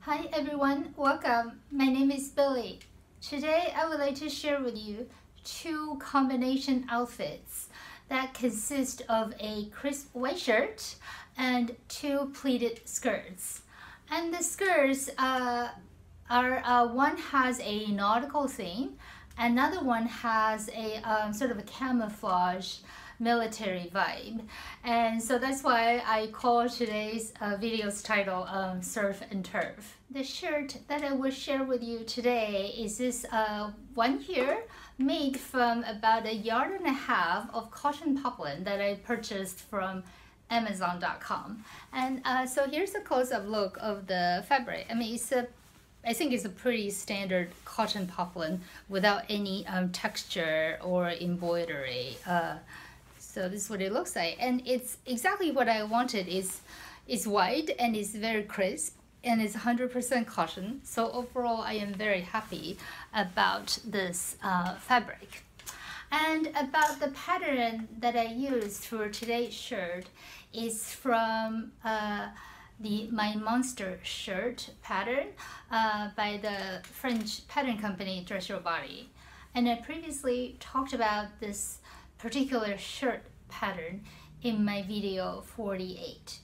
Hi everyone, welcome. My name is Billy. Today I would like to share with you two combination outfits that consist of a crisp white shirt and two pleated skirts. And the skirts one has a nautical theme, another one has a sort of a camouflage military vibe, and so that's why I call today's video's title Surf and Turf. The shirt that I will share with you today is this one here, made from about 1.5 yards of cotton poplin that I purchased from Amazon.com. And so here's a close-up look of the fabric. I mean, I think it's a pretty standard cotton poplin without any texture or embroidery. So this is what it looks like, and it's exactly what I wanted. It's white and it's very crisp and it's 100% cotton. So overall, I am very happy about this fabric. And about the pattern that I used for today's shirt is from my monster shirt pattern by the French pattern company Dress Your Body. And I previously talked about this particular shirt pattern in my video 48.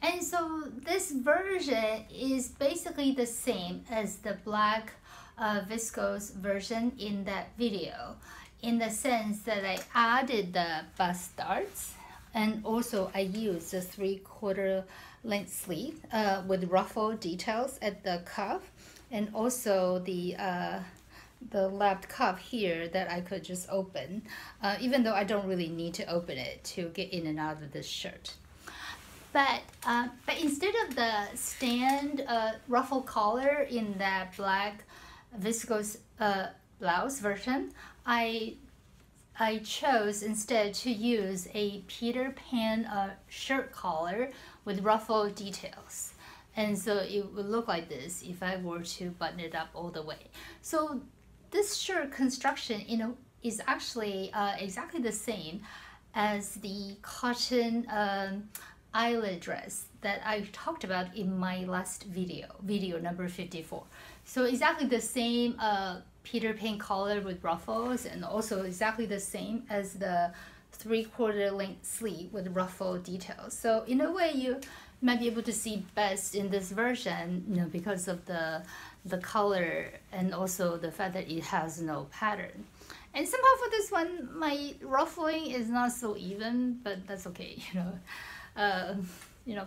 And so this version is basically the same as the black viscose version in that video, in the sense that I added the bust darts, and also I used the 3/4 length sleeve with ruffle details at the cuff, and also the left cuff here that I could just open, even though I don't really need to open it to get in and out of this shirt. But instead of the stand ruffle collar in that black viscose blouse version, I chose instead to use a Peter Pan shirt collar with ruffle details. And so it would look like this if I were to button it up all the way. So this shirt construction, is actually exactly the same as the cotton eyelet dress that I talked about in my last video number 54. So exactly the same Peter Pan collar with ruffles, and also exactly the same as the 3/4 length sleeve with ruffle details. So in a way, you might be able to see best in this version, because of the color and also the fact that it has no pattern. And somehow for this one, my ruffling is not so even, but that's okay.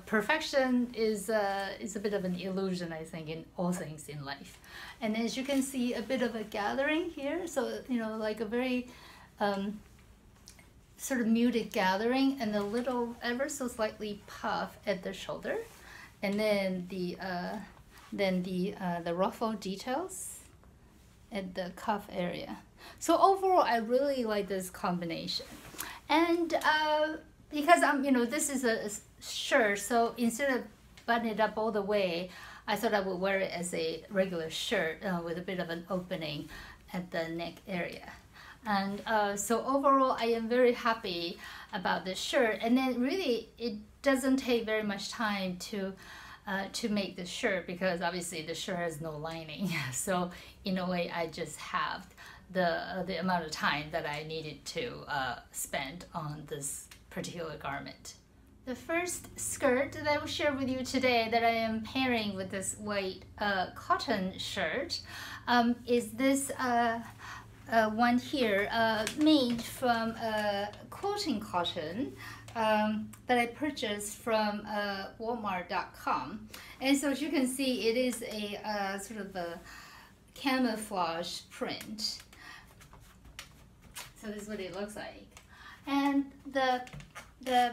Perfection is a bit of an illusion, I think, in all things in life. And as you can see, a bit of a gathering here, so like a very sort of muted gathering, and a little ever so slightly puff at the shoulder, and then the ruffle details at the cuff area. So overall, I really like this combination. And because this is a shirt, so instead of buttoning it up all the way, I thought I would wear it as a regular shirt with a bit of an opening at the neck area. And so overall, I am very happy about this shirt. And then really, it doesn't take very much time to make the shirt, because obviously the shirt has no lining. So in a way, I just halved the amount of time that I needed to spend on this particular garment. The first skirt that I will share with you today that I am pairing with this white cotton shirt is this one here, made from quilting cotton that I purchased from Walmart.com. And so as you can see, it is a sort of a camouflage print. So this is what it looks like. And the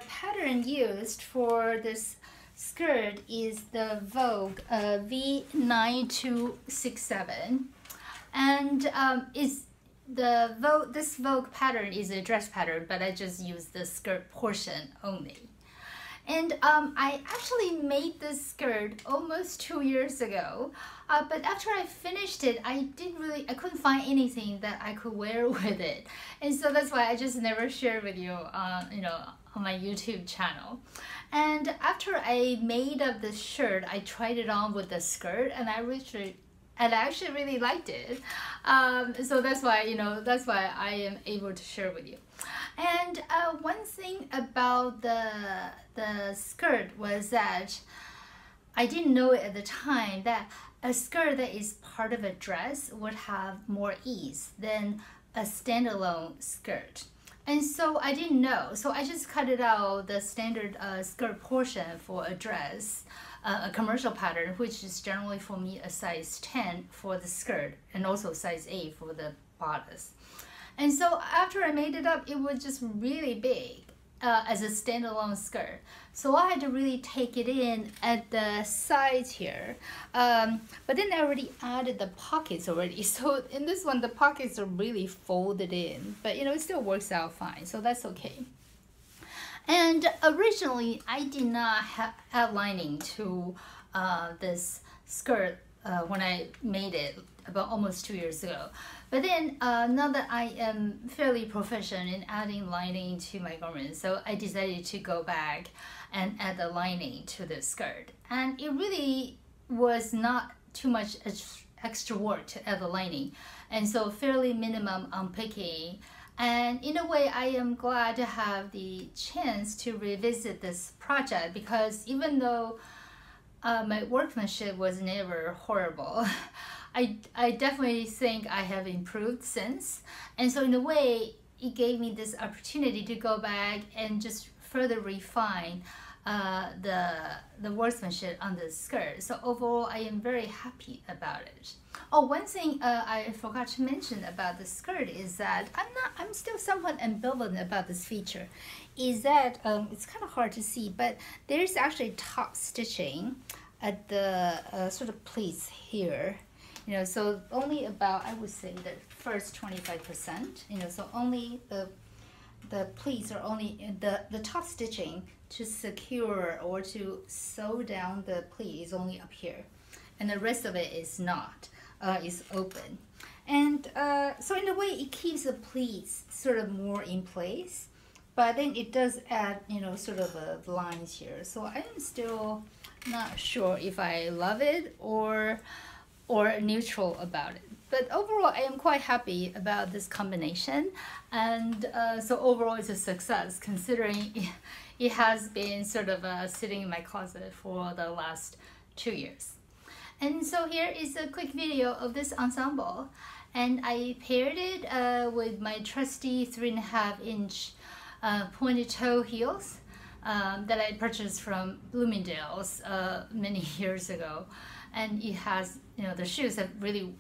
pattern used for this skirt is the Vogue V9267, and this Vogue pattern is a dress pattern, but I just used the skirt portion only. And I actually made this skirt almost 2 years ago, but after I finished it, I couldn't find anything that I could wear with it, and so that's why I just never shared with you, on my YouTube channel. And after I made up this shirt, I tried it on with the skirt, and I actually really liked it. So that's why, that's why I am able to share with you. And one thing about the skirt was that I didn't know it at the time that a skirt that is part of a dress would have more ease than a standalone skirt. And so I didn't know. So I just cut it out the standard skirt portion for a dress, a commercial pattern, which is generally for me a size 10 for the skirt and also size 8 for the bodice. And so after I made it up, it was just really big as a standalone skirt. So I had to really take it in at the sides here. But then I already added the pockets already. So in this one, the pockets are really folded in, but it still works out fine. So that's okay. And originally, I did not add lining to this skirt when I made it about almost 2 years ago. But then now that I am fairly proficient in adding lining to my garments, so I decided to go back and add the lining to the skirt. And it really was not too much extra work to add the lining. And so fairly minimum unpicking. And in a way, I am glad to have the chance to revisit this project, because even though my workmanship was never horrible, I definitely think I have improved since. And so in a way, it gave me this opportunity to go back and just further refine the workmanship on the skirt. So overall, I am very happy about it. Oh, one thing I forgot to mention about the skirt is that I'm still somewhat ambivalent about this feature. Is that it's kind of hard to see, but there's actually top stitching at the sort of pleats here. So only about, I would say, the first 25%. So only the pleats are only the top stitching to secure or to sew down the pleat is only up here, and the rest of it is not, is open. And so in a way, it keeps the pleats sort of more in place, but then it does add, sort of lines here. So I'm still not sure if I love it or neutral about it. But overall, I am quite happy about this combination. And so overall, it's a success, considering it has been sort of sitting in my closet for the last 2 years. And so here is a quick video of this ensemble. And I paired it with my trusty 3.5-inch pointed toe heels that I purchased from Bloomingdale's many years ago. And it has, the shoes have really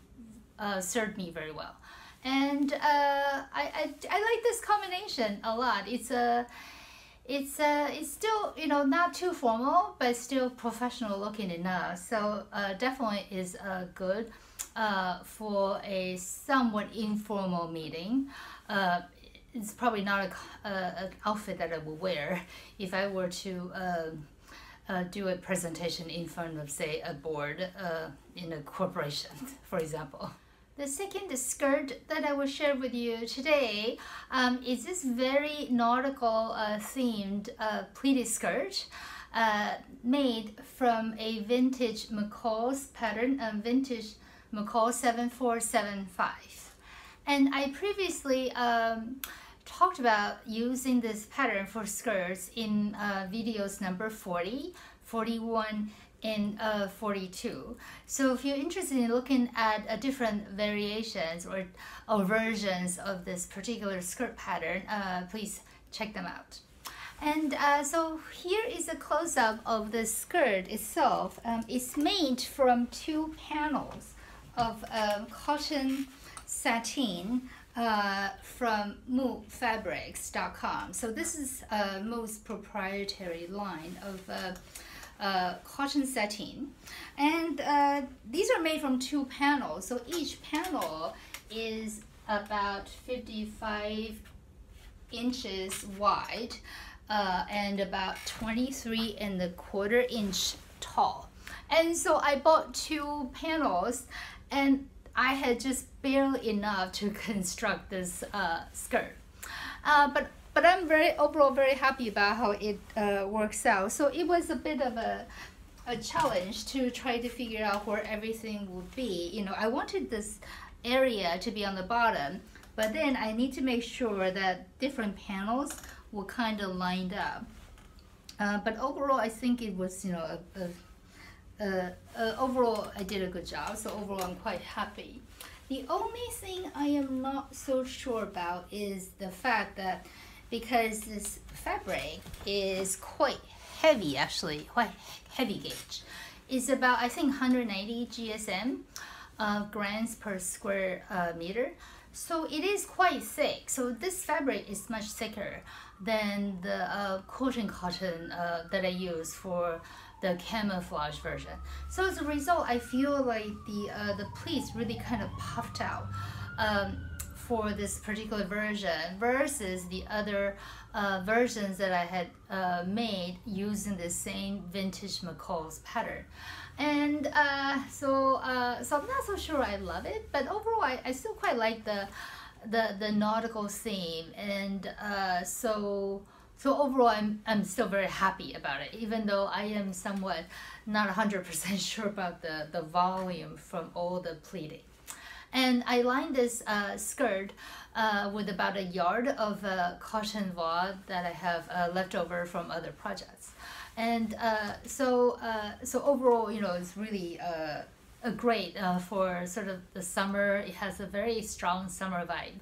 served me very well. And I like this combination a lot. It's still, not too formal, but still professional looking enough. So definitely is good for a somewhat informal meeting. It's probably not an outfit that I would wear if I were to do a presentation in front of, say, a board in a corporation, for example. The second skirt that I will share with you today is this very nautical themed pleated skirt made from a vintage McCall's pattern, vintage McCall 7475. And I previously talked about using this pattern for skirts in videos number 40, 41, and 42. So if you're interested in looking at different variations or versions of this particular skirt pattern, please check them out. And so here is a close-up of the skirt itself. It's made from 2 panels of cotton sateen from moofabrics.com. So this is Moo's proprietary line of cotton sateen, and these are made from 2 panels. So each panel is about 55 inches wide and about 23.25 inch tall. And so I bought 2 panels, and I had just barely enough to construct this skirt. But but I'm overall very happy about how it works out. So it was a bit of a challenge to try to figure out where everything would be. You know, I wanted this area to be on the bottom, but then I need to make sure that different panels were kind of lined up. But overall, I think it was, you know, overall I did a good job. So overall, I'm quite happy. The only thing I am not so sure about is the fact that because this fabric is quite heavy, actually, quite heavy gauge. It's about, I think, 190 GSM, grams per square meter. So it is quite thick. So this fabric is much thicker than the cotton that I use for the camouflage version. So as a result, I feel like the pleats really kind of puffed out for this particular version versus the other versions that I had made using the same vintage McCall's pattern. And so I'm not so sure I love it, but overall I still quite like the nautical theme, and so overall I'm still very happy about it, even though I am somewhat not 100% sure about the volume from all the pleating. And I lined this skirt with about a yard of cotton voile that I have left over from other projects. And so overall, you know, it's really a great for sort of the summer. It has a very strong summer vibe,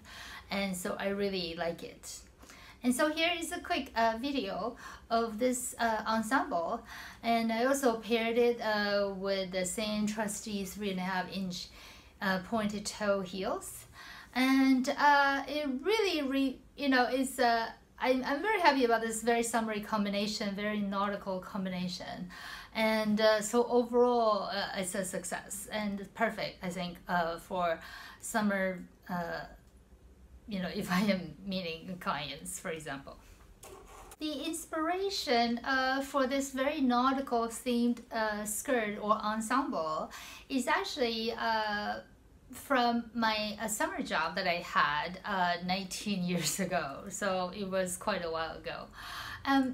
and so I really like it. And so here is a quick video of this ensemble, and I also paired it with the same Trusty 3.5-inch pointed toe heels, and it really, you know, is I'm very happy about this very summery combination, very nautical combination, and so overall it's a success and perfect, I think, for summer. You know, if I am meeting clients, for example. The inspiration for this very nautical themed skirt or ensemble is actually from my summer job that I had 19 years ago. So it was quite a while ago.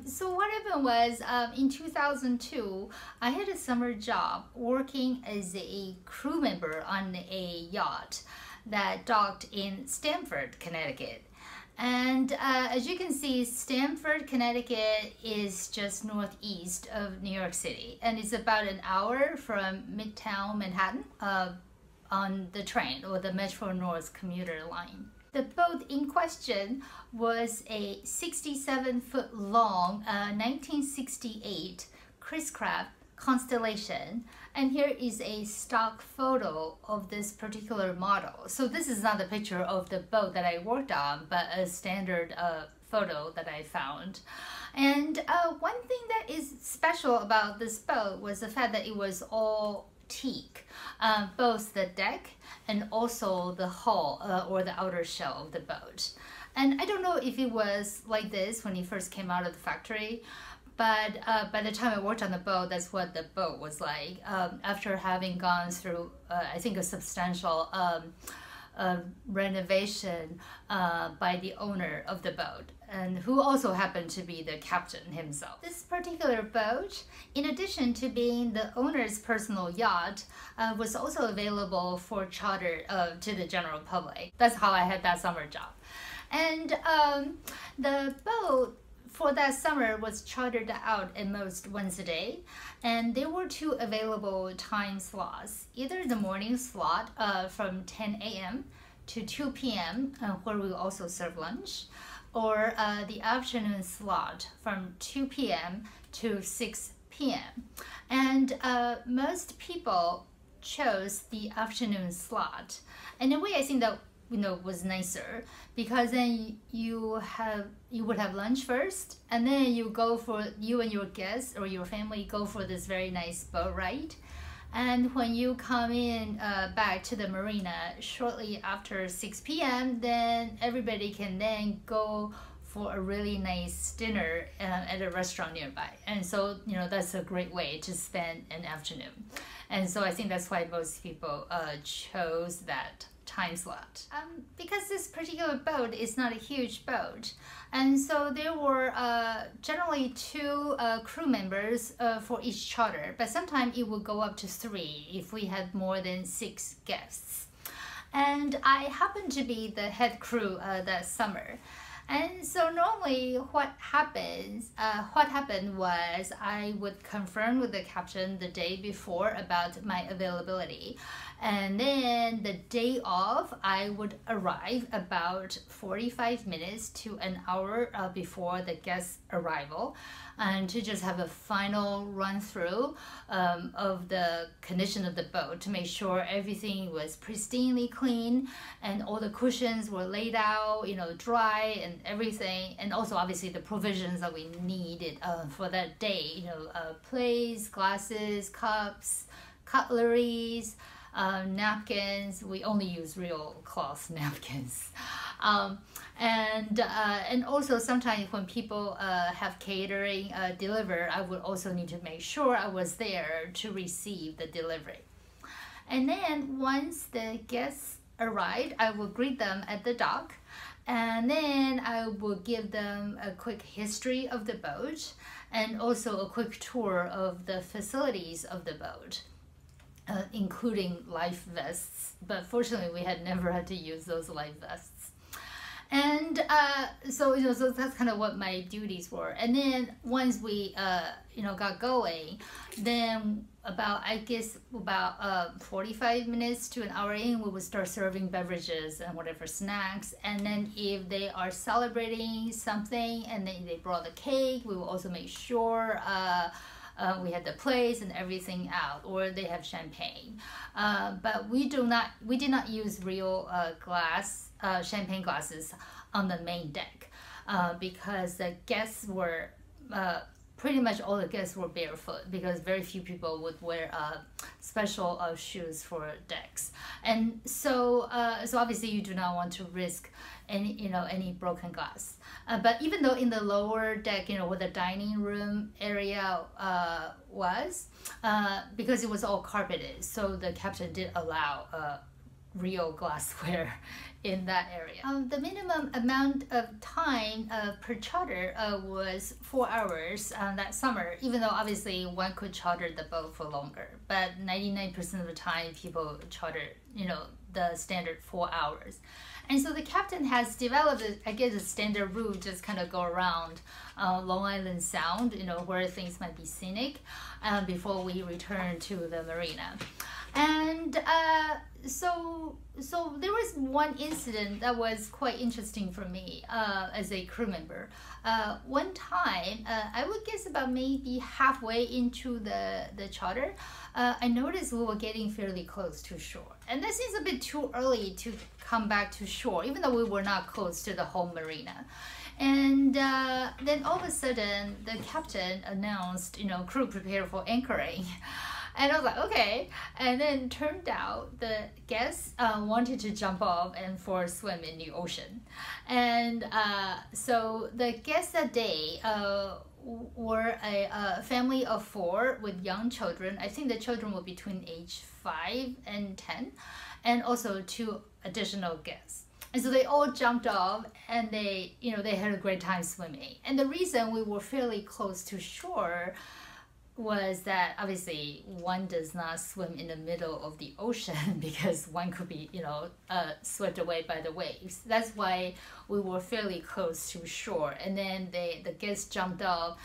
So what happened was in 2002, I had a summer job working as a crew member on a yacht that docked in Stamford, Connecticut. And as you can see, Stamford, Connecticut is just northeast of New York City, and it's about an hour from Midtown Manhattan on the train or the Metro North commuter line. The boat in question was a 67-foot long 1968 Chris Craft Constellation, and here is a stock photo of this particular model. So this is not the picture of the boat that I worked on, but a standard photo that I found. And one thing that is special about this boat was the fact that it was all teak, both the deck and also the hull or the outer shell of the boat. And I don't know if it was like this when it first came out of the factory, but by the time I worked on the boat, that's what the boat was like. After having gone through, I think, a substantial renovation by the owner of the boat, and who also happened to be the captain himself. This particular boat, in addition to being the owner's personal yacht, was also available for charter to the general public. That's how I had that summer job. And the boat for that summer was chartered out at most once a day, and there were two available time slots, either the morning slot from 10 a.m. to 2 p.m. Where we also serve lunch, or the afternoon slot from 2 p.m. to 6 p.m. And most people chose the afternoon slot. And in a way, I think that, you know, was nicer, because then you would have lunch first, and then you and your guests or your family go for this very nice boat ride. And when you come in back to the marina shortly after 6 p.m., then everybody can then go for a really nice dinner at a restaurant nearby. And so, you know, that's a great way to spend an afternoon. And so I think that's why most people chose that time slot. Because this particular boat is not a huge boat, and so there were generally 2 crew members for each charter, but sometimes it would go up to 3 if we had more than 6 guests. And I happened to be the head crew that summer. And so normally what happened was I would confirm with the captain the day before about my availability. And then the day of, I would arrive about 45 minutes to an hour before the guest arrival, and to just have a final run through of the condition of the boat to make sure everything was pristinely clean and all the cushions were laid out, dry and everything. And also obviously the provisions that we needed for that day, plates, glasses, cups, cutleries, napkins. We only use real cloth napkins. And also sometimes when people have catering deliver, I would also need to make sure I was there to receive the delivery. And then once the guests arrived, I will greet them at the dock, and then I will give them a quick history of the boat and also a quick tour of the facilities of the boat. Including life vests, but fortunately we had never had to use those life vests. And so that's kind of what my duties were. And then once we got going, then about 45 minutes to an hour in, we would start serving beverages and whatever snacks. And then if they are celebrating something and then they brought the cake, we will also make sure we had the plates and everything out, or they have champagne. But we did not use real champagne glasses on the main deck because the guests were pretty much all the guests were barefoot because very few people would wear special shoes for decks. And so obviously you do not want to risk any broken glass. But even though in the lower deck, where the dining room area was, because it was all carpeted, so the captain did allow real glassware in that area. The minimum amount of time per charter was 4 hours that summer, even though obviously one could charter the boat for longer, but 99% of the time people charter, the standard 4 hours. And so the captain has developed, I guess, a standard route, just kind of go around Long Island Sound, where things might be scenic, before we return to the marina. And so there was one incident that was quite interesting for me as a crew member. One time, I would guess about maybe halfway into the charter, I noticed we were getting fairly close to shore. And that seems a bit too early to come back to shore, even though we were not close to the home marina. And then all of a sudden, the captain announced, crew prepare for anchoring. And I was like, okay. And then turned out the guests wanted to jump off and for a swim in the ocean. And so the guests that day were a family of 4 with young children. I think the children were between age 5 and 10, and also 2 additional guests. And so they all jumped off and they had a great time swimming. And the reason we were fairly close to shore was that obviously one does not swim in the middle of the ocean because one could be, swept away by the waves. That's why we were fairly close to shore. And then the guests jumped off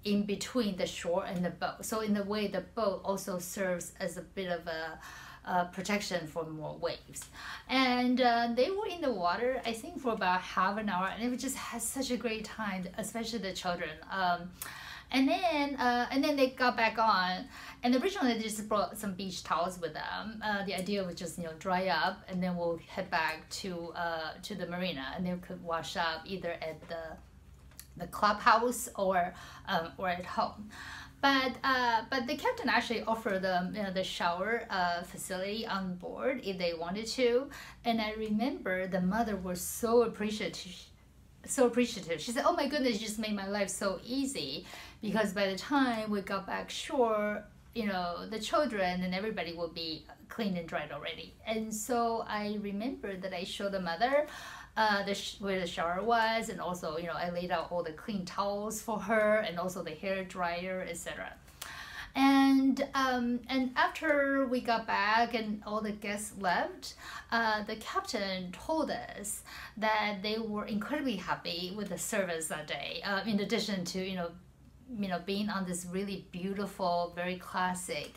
in between the shore and the boat. So in a way, the boat also serves as a bit of a protection for more waves. And they were in the water, I think, for about half an hour, and it just had such a great time, especially the children. And then they got back on, and originally they just brought some beach towels with them. The idea was just dry up, and then we'll head back to the marina, and they could wash up either at the clubhouse or at home. But the captain actually offered them the shower facility on board if they wanted to, and I remember the mother was so appreciative. She said, "Oh my goodness, you just made my life so easy," because by the time we got back shore, you know, the children and everybody will be cleaned and dried already. And so I remember that I showed the mother where the shower was, and also, you know, I laid out all the clean towels for her, and also the hair dryer, etc. And after we got back and all the guests left, the captain told us that they were incredibly happy with the service that day. In addition to, you know, being on this really beautiful, very classic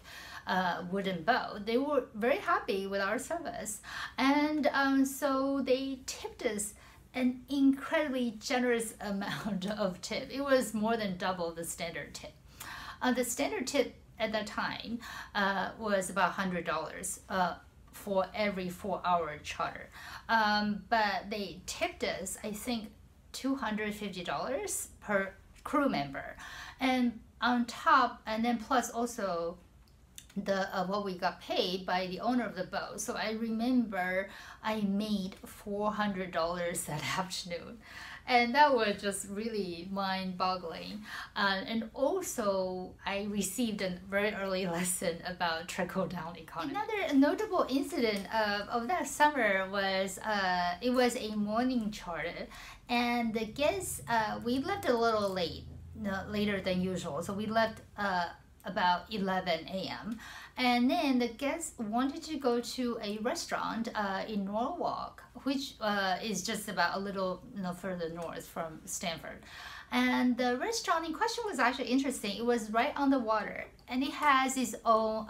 wooden boat, they were very happy with our service. And so they tipped us an incredibly generous amount of tip. It was more than double the standard tip. The standard tip at that time was about $100 for every 4-hour charter. But they tipped us, I think, $250 per crew member. And on top, and then plus also the what we got paid by the owner of the boat. So I remember I made $400 that afternoon. And that was just really mind-boggling. And also, I received a very early lesson about trickle-down economy. Another notable incident of that summer was, it was a morning charter, and the guests, we left a little late, later than usual. So we left about 11 a.m. And then the guests wanted to go to a restaurant in Norwalk, which is just about a little further north from Stanford. And the restaurant in question was actually interesting. It was right on the water, and it has its own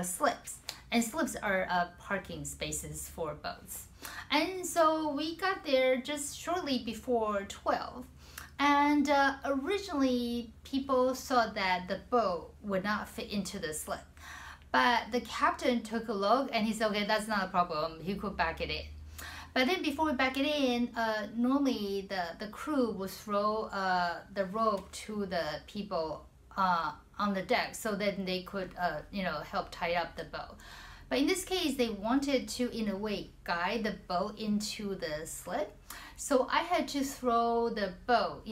slips. And slips are parking spaces for boats. And so we got there just shortly before 12. And originally, people thought that the boat would not fit into the slip. But the captain took a look and he said, okay, that's not a problem. He could back it in. But then before we back it in, normally the crew would throw the rope to the people on the deck so that they could, help tie up the boat. But in this case, they wanted to, in a way, guide the boat into the slip. So I had to throw the boat,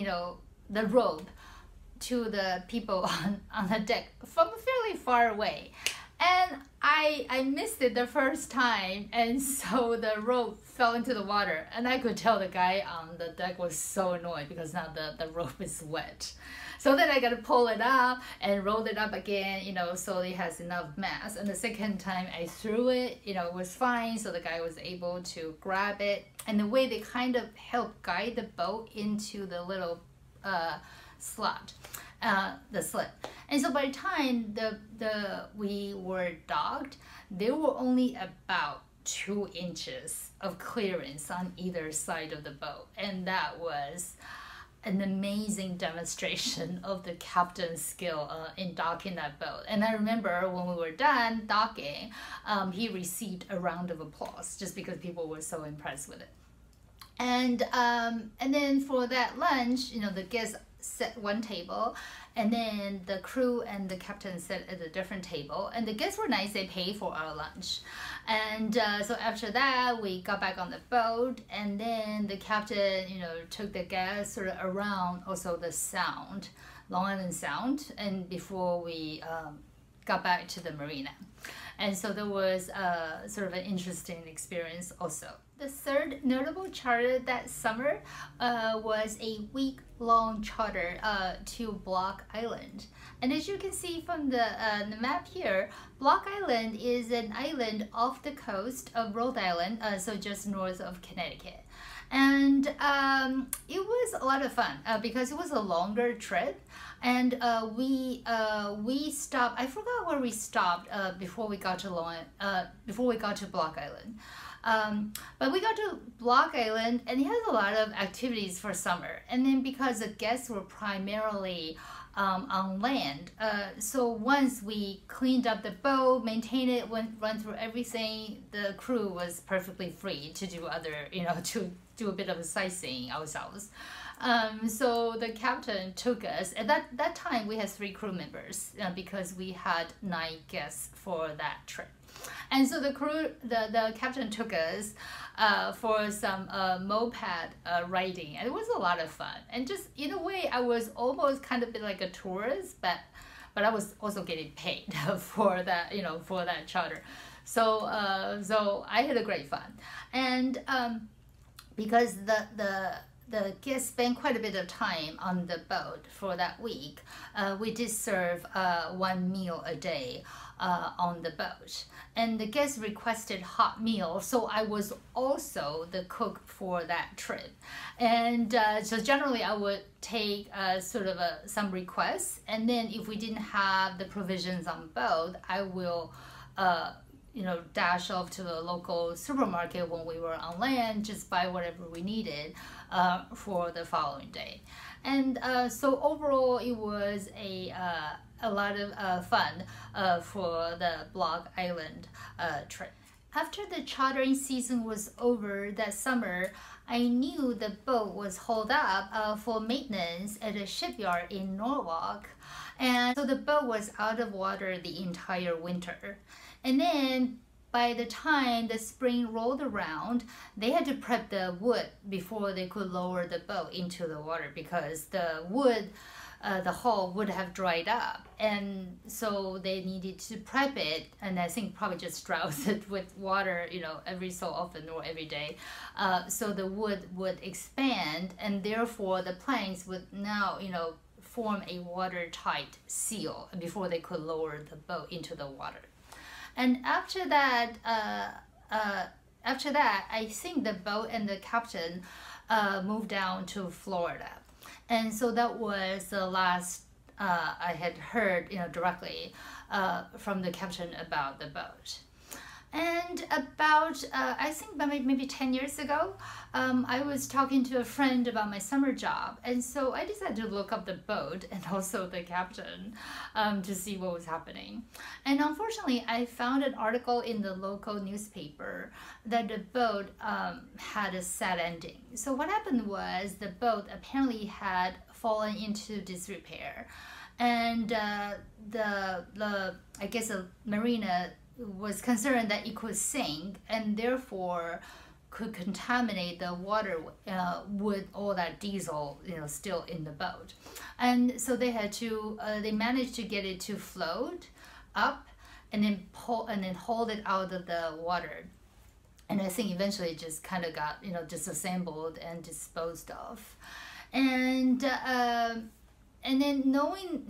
the rope, to the people on the deck from fairly far away. And I missed it the first time, and so the rope fell into the water. And I could tell the guy on the deck was so annoyed because now the rope is wet. So then I got to pull it up and roll it up again, so it has enough mass. And the second time I threw it, it was fine. So the guy was able to grab it. And the way they kind of helped guide the boat into the little slot, the slip. And so by the time we were docked, there were only about 2 inches of clearance on either side of the boat. And that was an amazing demonstration of the captain's skill in docking that boat. And I remember when we were done docking, he received a round of applause just because people were so impressed with it. And then for that lunch, the guests set one table, and then the crew and the captain sat at a different table. And the guests were nice; they paid for our lunch. And so after that, we got back on the boat, and then the captain, took the guests sort of around also the Sound, Long Island Sound, and before we got back to the marina. And so there was sort of an interesting experience also. The third notable charter that summer was a week-long charter to Block Island. And as you can see from the map here, Block Island is an island off the coast of Rhode Island, so just north of Connecticut. And it was a lot of fun because it was a longer trip. And we stopped. I forgot where we stopped before we got to Block Island. But we got to Block Island, and it has a lot of activities for summer. And then because the guests were primarily on land, so once we cleaned up the boat, maintained it, run through everything, the crew was perfectly free to do other, to do a bit of sightseeing ourselves. So the captain took us. At that time, we had 3 crew members because we had 9 guests for that trip. And so the captain took us for some moped riding, and it was a lot of fun. And just in a way, I was almost kind of bit like a tourist, but but I was also getting paid for that, for that charter. So so I had a great fun, and because the guests spent quite a bit of time on the boat for that week, we did serve one meal a day on the boat. And the guests requested hot meal, so I was also the cook for that trip. And so generally I would take sort of some requests, and then if we didn't have the provisions on boat, I will dash off to the local supermarket when we were on land, just buy whatever we needed for the following day. And so overall, it was a lot of fun for the Block Island trip. After the chartering season was over that summer, I knew the boat was hauled up for maintenance at a shipyard in Norwalk. And so the boat was out of water the entire winter. And then by the time the spring rolled around, they had to prep the wood before they could lower the boat into the water, because the wood, the hull would have dried up. And so they needed to prep it, and I think probably just douse it with water, every so often or every day. So the wood would expand, and therefore the planks would now, form a watertight seal before they could lower the boat into the water. And after that, I think the boat and the captain moved down to Florida, and so that was the last I had heard, directly from the captain about the boat. And about, I think maybe 10 years ago, I was talking to a friend about my summer job. And so I decided to look up the boat and also the captain to see what was happening. And unfortunately, I found an article in the local newspaper that the boat had a sad ending. So what happened was the boat apparently had fallen into disrepair. And I guess the marina was concerned that it could sink and therefore could contaminate the water with all that diesel still in the boat. And so they had to they managed to get it to float up and then hold it out of the water. And I think eventually it just kind of got disassembled and disposed of. And then knowing,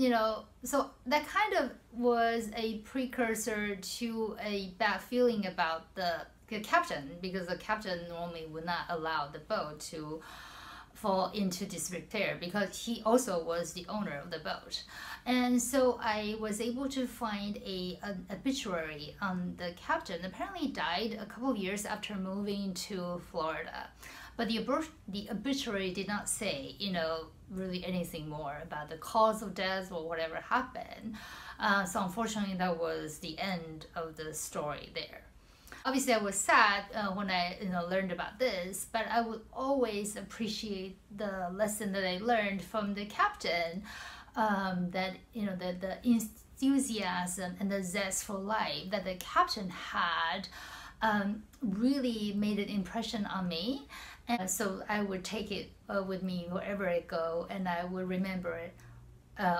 so that kind of was a precursor to a bad feeling about the captain, because the captain normally would not allow the boat to fall into disrepair, because he also was the owner of the boat. And so I was able to find an obituary on the captain. Apparently he died a couple of years after moving to Florida. But the obituary did not say, really anything more about the cause of death or whatever happened. So unfortunately, that was the end of the story there. Obviously, I was sad when I learned about this, but I would always appreciate the lesson that I learned from the captain, that the enthusiasm and the zest for life that the captain had really made an impression on me. And so I would take it with me wherever I go, and I will remember it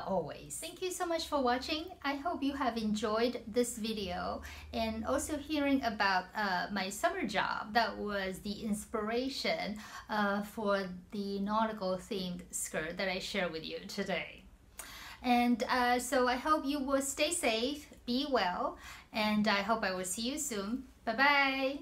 always. Thank you so much for watching. I hope you have enjoyed this video, and also hearing about my summer job. That was the inspiration for the nautical themed skirt that I share with you today. And so I hope you will stay safe, be well, and I hope I will see you soon. Bye-bye.